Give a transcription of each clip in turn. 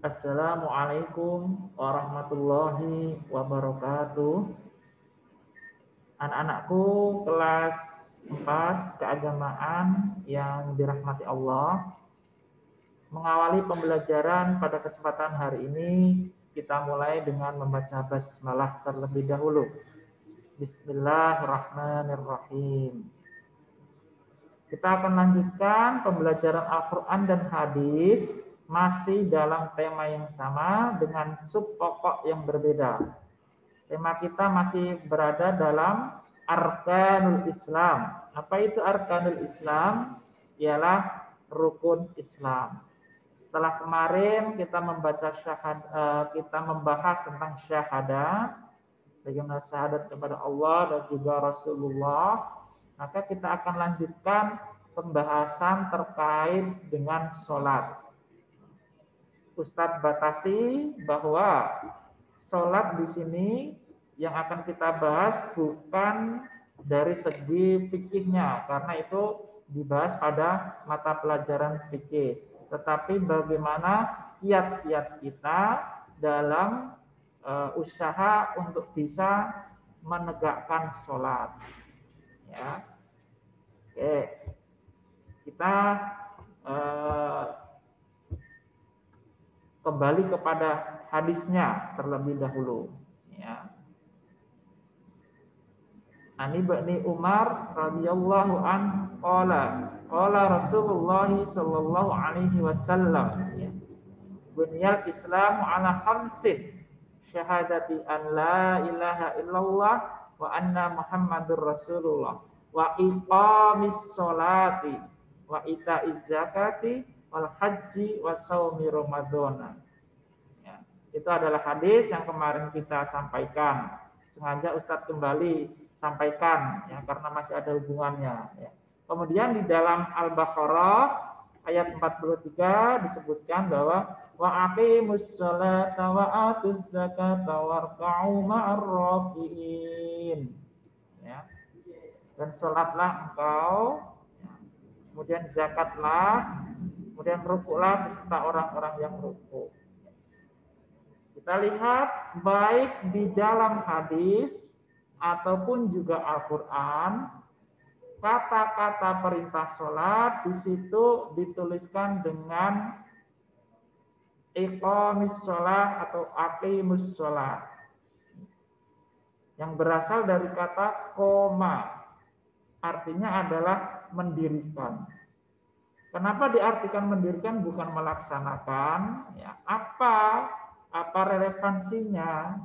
Assalamualaikum warahmatullahi wabarakatuh. Anak-anakku kelas 4 keagamaan yang dirahmati Allah. Mengawali pembelajaran pada kesempatan hari ini, kita mulai dengan membaca basmalah terlebih dahulu. Bismillahirrahmanirrahim. Kita akan lanjutkan pembelajaran Al-Quran dan hadis masih dalam tema yang sama dengan sub pokok yang berbeda. Tema kita masih berada dalam Arkanul Islam. Apa itu Arkanul Islam? Ialah rukun Islam. Setelah kemarin kita kita membahas tentang syahadat, bagaimana syahadat kepada Allah dan juga Rasulullah, maka kita akan lanjutkan pembahasan terkait dengan sholat. Ustadz batasi bahwa sholat di sini yang akan kita bahas bukan dari segi fikihnya, karena itu dibahas pada mata pelajaran fikih, tetapi bagaimana kiat-kiat kita dalam usaha untuk bisa menegakkan sholat. Ya, oke, kita kembali kepada hadisnya terlebih dahulu. Ya. Ani Ibni Umar radhiyallahu an qala Rasulullah sallallahu alaihi wasallam, ya. Bunyal Islam ala khamsin, syahadati an la ilaha illallah wa anna Muhammadur Rasulullah wa iqamis sholati wa ita'iz zakati wal haji wa shaumi ramadhana. Ya, itu adalah hadis yang kemarin kita sampaikan. Sengaja Ustadz kembali sampaikan ya, karena masih ada hubungannya ya. Kemudian di dalam Al-Baqarah ayat 43 disebutkan bahwa wa aqimus sholata wa atuz zakata warka'u ma'ar raki'in. Ya. Dan sholatlah engkau, ya. Kemudian zakatlah, kemudian rukuklah beserta orang-orang yang rukuk. Kita lihat baik di dalam hadis ataupun juga Al-Quran, kata-kata perintah sholat di situ dituliskan dengan iqamis sholat atau aqimus sholat, yang berasal dari kata koma, artinya adalah mendirikan. Kenapa diartikan mendirikan bukan melaksanakan? Ya, apa relevansinya?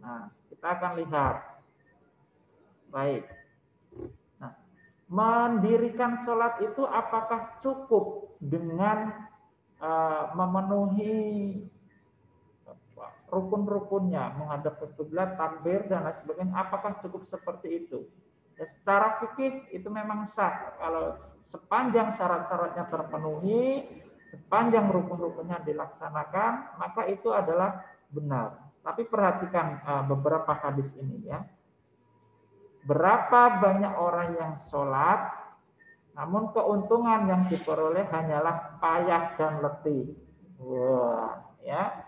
Nah, kita akan lihat. Baik. Nah, mendirikan sholat itu apakah cukup dengan memenuhi rukun-rukunnya, menghadap ke kiblat, takbir dan lain sebagainya? Apakah cukup seperti itu? Ya, secara fikih itu memang sah kalau sepanjang syarat-syaratnya terpenuhi, sepanjang rukun-rukunnya dilaksanakan, maka itu adalah benar. Tapi perhatikan beberapa hadis ini ya. Berapa banyak orang yang sholat, namun keuntungan yang diperoleh hanyalah payah dan letih. Wah, ya.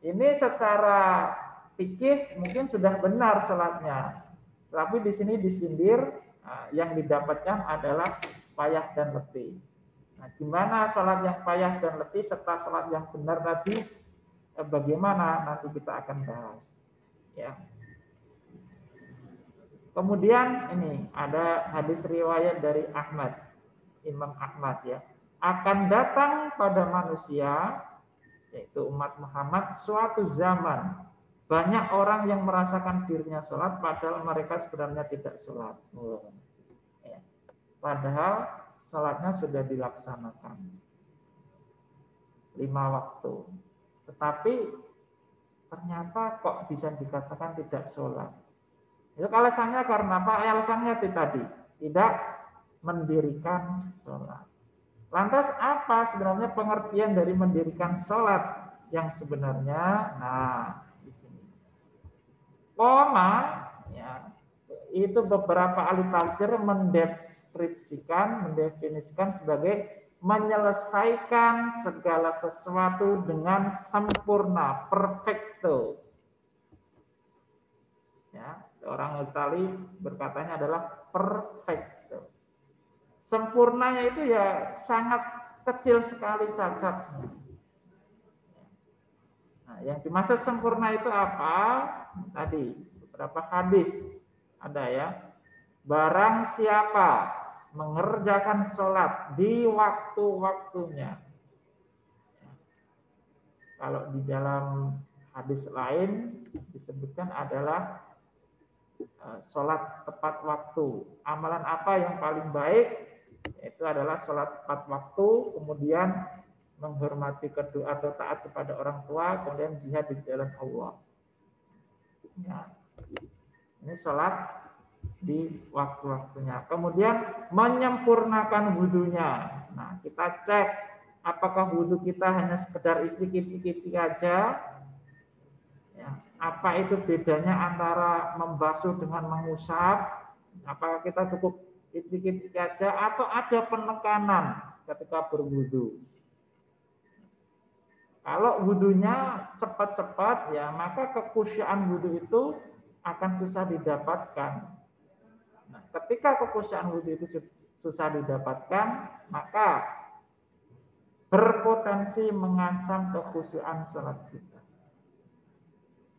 Ini secara fikih mungkin sudah benar sholatnya, tapi di sini disindir, yang didapatkan adalah payah dan letih. Nah, gimana sholat yang payah dan letih serta sholat yang benar tadi? Bagaimana nanti kita akan bahas. Ya. Kemudian ini ada hadis riwayat dari Ahmad, Imam Ahmad ya. Akan datang pada manusia, yaitu umat Muhammad, suatu zaman banyak orang yang merasakan dirinya sholat padahal mereka sebenarnya tidak sholat. Ya. Padahal sholatnya sudah dilaksanakan 5 waktu. Tetapi ternyata kok bisa dikatakan tidak sholat. Itu alasannya karena apa? Alasannya tadi tidak mendirikan sholat. Lantas apa sebenarnya pengertian dari mendirikan sholat yang sebenarnya? Nah, di sini. Koma, ya, itu beberapa ahli tafsir mendefinisikan sebagai menyelesaikan segala sesuatu dengan sempurna, perfecto. Ya, orang Itali berkatanya adalah perfecto. Sempurnanya itu ya sangat kecil sekali cacatnya. Nah, yang dimaksud sempurna itu apa? Tadi beberapa hadis ada ya. Barang siapa mengerjakan sholat di waktu-waktunya. Kalau di dalam hadis lain disebutkan adalah sholat tepat waktu. Amalan apa yang paling baik? Itu adalah sholat tepat waktu, kemudian menghormati kedua atau taat kepada orang tua, kemudian jihad di jalan Allah. Ya. Ini sholat di waktu-waktunya. Kemudian menyempurnakan wudhunya. Nah, kita cek apakah wudhu kita hanya sekedar icik-icik aja. Ya. Apa itu bedanya antara membasuh dengan mengusap? Apakah kita cukup icik-icik aja atau ada penekanan ketika berwudhu? Kalau wudhunya cepat-cepat, ya maka kekhusyuan wudhu itu akan susah didapatkan. Nah, ketika kekhusyuan wudhu itu susah didapatkan, maka berpotensi mengancam kekhusyuan sholat kita.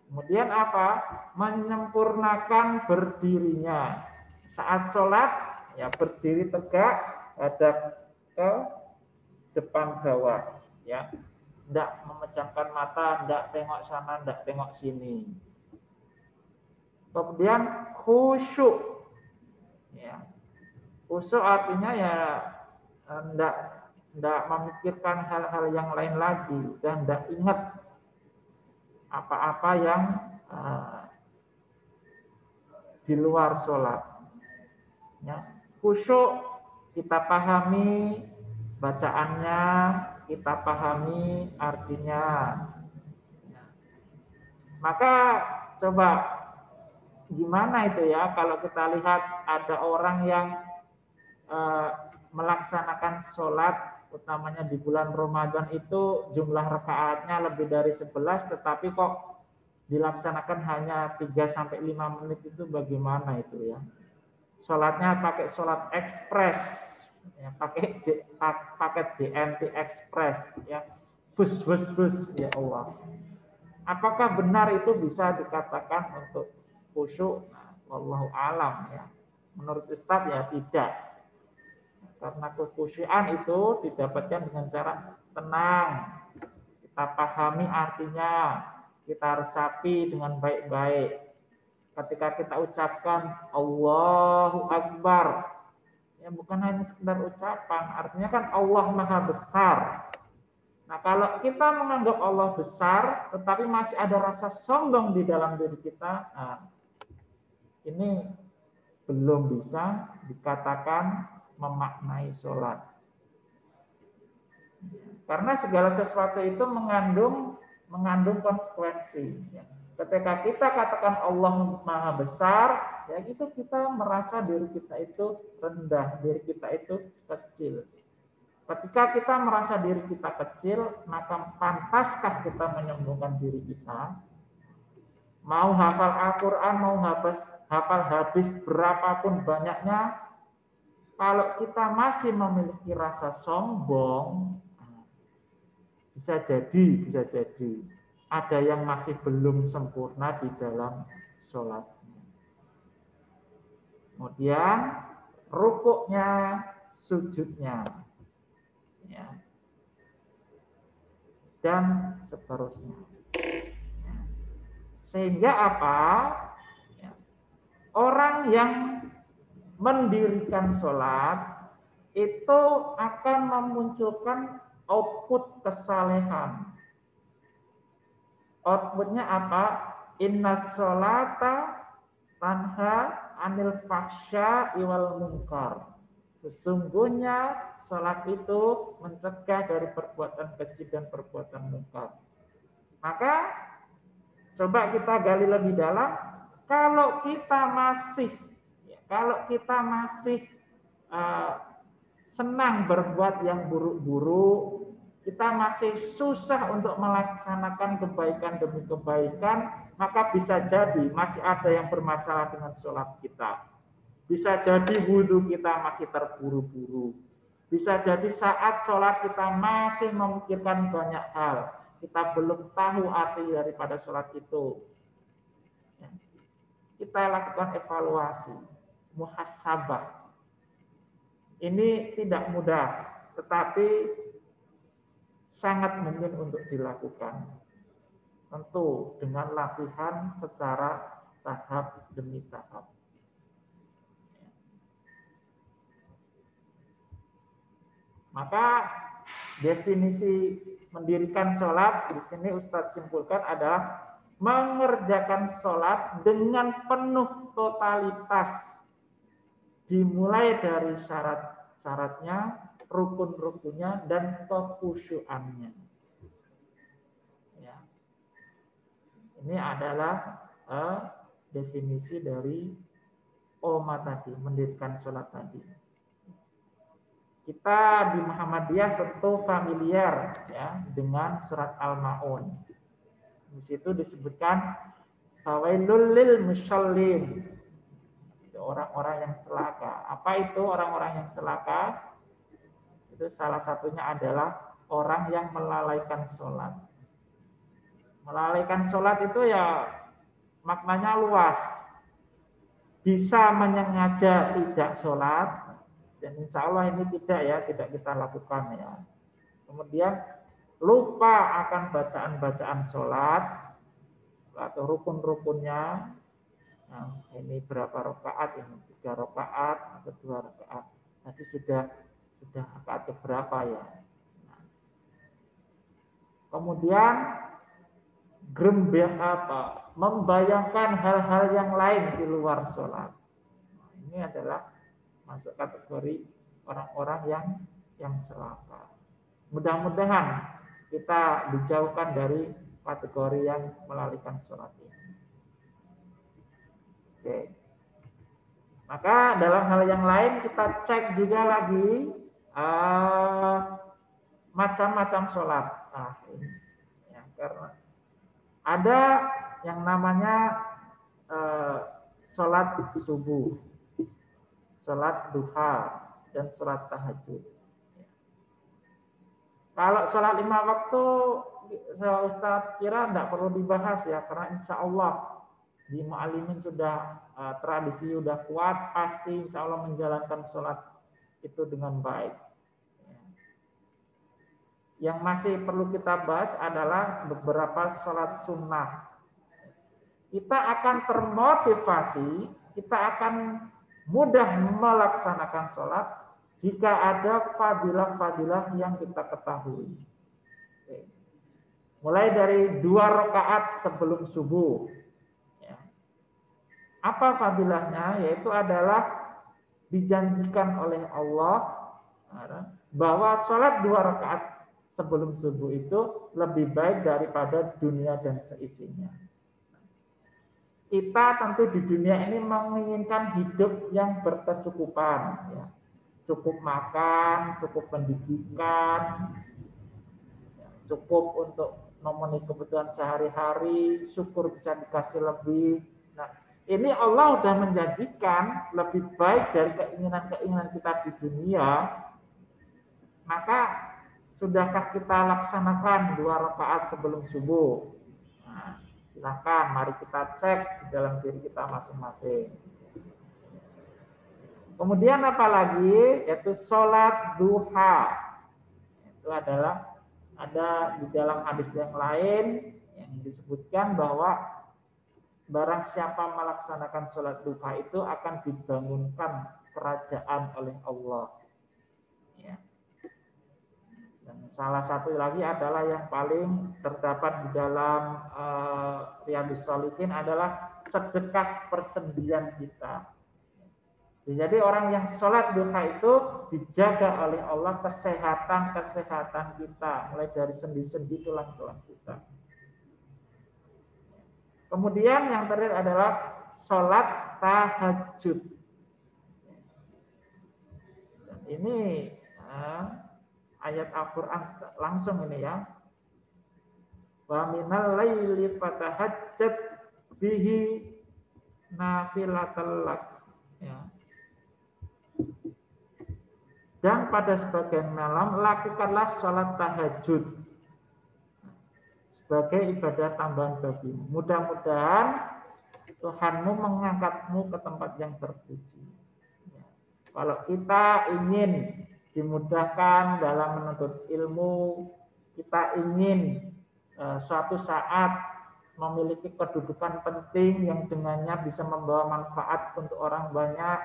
Kemudian apa? Menyempurnakan berdirinya. Saat sholat, ya berdiri tegak, hadap ke depan bawah, ya. Tidak memejamkan mata, tidak tengok sana, tidak tengok sini. Kemudian khusyuk. Ya. Khusyuk artinya ya tidak memikirkan hal-hal yang lain lagi dan tidak ingat apa-apa yang di luar sholat. Ya. Khusyuk kita pahami bacaannya, kita pahami artinya. Ya. Maka coba gimana itu ya kalau kita lihat ada orang yang melaksanakan sholat utamanya di bulan Ramadan itu jumlah rakaatnya lebih dari 11 tetapi kok dilaksanakan hanya 3-5 menit, itu bagaimana itu ya? Sholatnya pakai sholat ekspres, ya, pakai paket JNT Express, ya, bus, ya Allah. Apakah benar itu bisa dikatakan untuk khusyuk? Nah, wallahu alam ya. Menurut Ustaz ya tidak. Karena kekhusyuan itu didapatkan dengan cara tenang. Kita pahami artinya, kita resapi dengan baik-baik. Ketika kita ucapkan Allahu Akbar, ya bukan hanya sekedar ucapan, artinya kan Allah Maha Besar. Nah, kalau kita menganggap Allah besar, tetapi masih ada rasa sombong di dalam diri kita, nah, ini belum bisa dikatakan memaknai sholat. Karena segala sesuatu itu mengandung konsekuensi. Ketika kita katakan Allah Maha Besar, ya itu kita merasa diri kita itu rendah, diri kita itu kecil. Ketika kita merasa diri kita kecil, maka pantaskah kita menyombongkan diri kita? Mau hafal Al-Quran, mau hafal hadis berapapun banyaknya, kalau kita masih memiliki rasa sombong, bisa jadi ada yang masih belum sempurna di dalam sholatnya. Kemudian rukuknya, sujudnya, ya, dan seterusnya. Sehingga apa? Ya, orang yang mendirikan sholat itu akan memunculkan output kesalehan. Outputnya apa? Inna sholata tanha anil fahsya iwal munkar. Sesungguhnya sholat itu mencegah dari perbuatan keji dan perbuatan munkar. Maka coba kita gali lebih dalam. Kalau kita masih senang berbuat yang buruk-buruk, kita masih susah untuk melaksanakan kebaikan demi kebaikan, maka bisa jadi masih ada yang bermasalah dengan sholat kita. Bisa jadi wudhu kita masih terburu-buru. Bisa jadi saat sholat kita masih memikirkan banyak hal. Kita belum tahu arti daripada sholat itu. Kita lakukan evaluasi, muhasabah. Ini tidak mudah, tetapi sangat mungkin untuk dilakukan. Tentu dengan latihan secara tahap demi tahap. Maka definisi mendirikan sholat di sini Ustadz simpulkan adalah mengerjakan sholat dengan penuh totalitas, dimulai dari syarat-syaratnya, rukun-rukunnya, dan kekhusyuannya. Ya. Ini adalah definisi dari OMA tadi, mendirikan sholat tadi. Kita di Muhammadiyah tentu familiar ya dengan surat Al-Maun. Di situ disebutkan fawailul lil musallin. Orang-orang yang celaka. Apa itu orang-orang yang celaka? Itu salah satunya adalah orang yang melalaikan sholat. Melalaikan sholat itu ya maknanya luas. Bisa menyengaja tidak sholat, dan insya Allah ini tidak kita lakukan ya. Kemudian lupa akan bacaan-bacaan sholat atau rukun-rukunnya. Nah, ini berapa rakaat? Ini 3 rakaat atau 2 rakaat. Tadi sudah rakaat berapa ya? Nah. Kemudian membayangkan hal-hal yang lain di luar sholat. Nah, ini adalah masuk kategori orang-orang yang celaka. Mudah-mudahan kita dijauhkan dari kategori yang melalaikan sholat ini. Oke. Maka dalam hal yang lain kita cek juga lagi macam-macam sholat. Nah, ini ya, karena ada yang namanya sholat subuh, sholat duha, dan sholat tahajud. Kalau sholat 5 waktu, Ustaz kira tidak perlu dibahas ya, karena insya Allah di Mu'alimin sudah tradisi sudah kuat, pasti insya Allah menjalankan sholat itu dengan baik. Yang masih perlu kita bahas adalah beberapa sholat sunnah. Kita akan termotivasi, kita akan mudah melaksanakan sholat jika ada fadilah-fadilah yang kita ketahui. Mulai dari 2 rakaat sebelum subuh. Ya. Apa fadilahnya? Yaitu adalah dijanjikan oleh Allah bahwa sholat 2 rakaat sebelum subuh itu lebih baik daripada dunia dan seisinya. Kita tentu di dunia ini menginginkan hidup yang berkecukupan, ya. Cukup makan, cukup pendidikan, ya. Cukup untuk memenuhi kebutuhan sehari-hari, syukur bisa dikasih lebih. Nah, ini Allah sudah menjanjikan lebih baik dari keinginan-keinginan kita di dunia. Maka sudahkah kita laksanakan 2 rakaat sebelum subuh? Nah, silakan, mari kita cek di dalam diri kita masing-masing. Kemudian apalagi? Yaitu sholat duha. Itu adalah ada di dalam hadis yang lain yang disebutkan bahwa barang siapa melaksanakan sholat duha itu akan dibangunkan kerajaan oleh Allah. Ya. Dan salah satu lagi adalah yang paling terdapat di dalam Riyadhus Shalihin adalah sedekah persendian kita. Jadi orang yang sholat duha itu dijaga oleh Allah kesehatan kita, mulai dari sendi-sendi tulang-tulang kita. Kemudian yang terakhir adalah sholat tahajud. Dan ini ayat Al-Quran langsung ini ya. Wa minal laili fatahajjat bihi nafilatal lak. Ya. Dan pada sebagian malam lakukanlah sholat tahajud sebagai ibadah tambahan bagimu. Mudah-mudahan Tuhanmu mengangkatmu ke tempat yang terpuji. Ya. Kalau kita ingin dimudahkan dalam menuntut ilmu, kita ingin suatu saat memiliki kedudukan penting yang dengannya bisa membawa manfaat untuk orang banyak,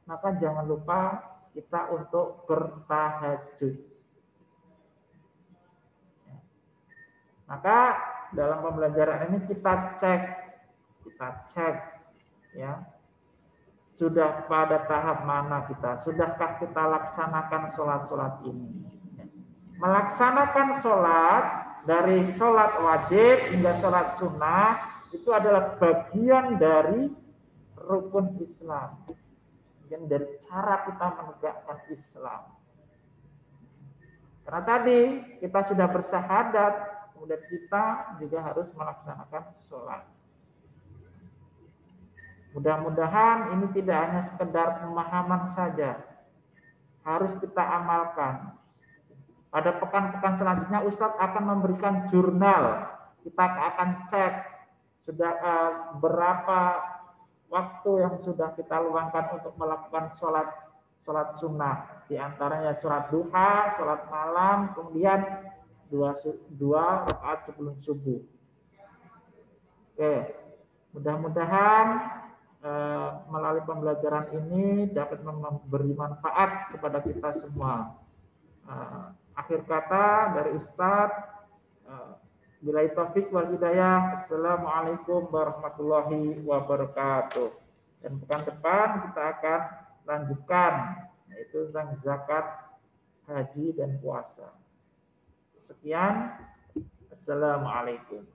maka jangan lupa kita untuk bertahajud. Maka dalam pembelajaran ini kita cek ya, sudah pada tahap mana kita, sudahkah kita laksanakan sholat ini. Melaksanakan sholat dari sholat wajib hingga sholat sunnah itu adalah bagian dari rukun Islam, bagian dari cara kita menegakkan Islam. Karena tadi kita sudah bersyahadat, kemudian kita juga harus melaksanakan sholat. Mudah-mudahan ini tidak hanya sekedar pemahaman saja, harus kita amalkan. Pada pekan-pekan selanjutnya Ustadz akan memberikan jurnal. Kita akan cek sudah berapa waktu yang sudah kita luangkan untuk melakukan sholat sunnah. Di antaranya sholat duha, sholat malam, kemudian dua rakaat sebelum subuh. Oke, mudah-mudahan melalui pembelajaran ini dapat memberi manfaat kepada kita semua. Akhir kata dari Ustadz, billahi taufik wal hidayah. Assalamualaikum warahmatullahi wabarakatuh. Dan pekan depan kita akan lanjutkan, yaitu tentang zakat, haji, dan puasa. Sekian. Assalamualaikum.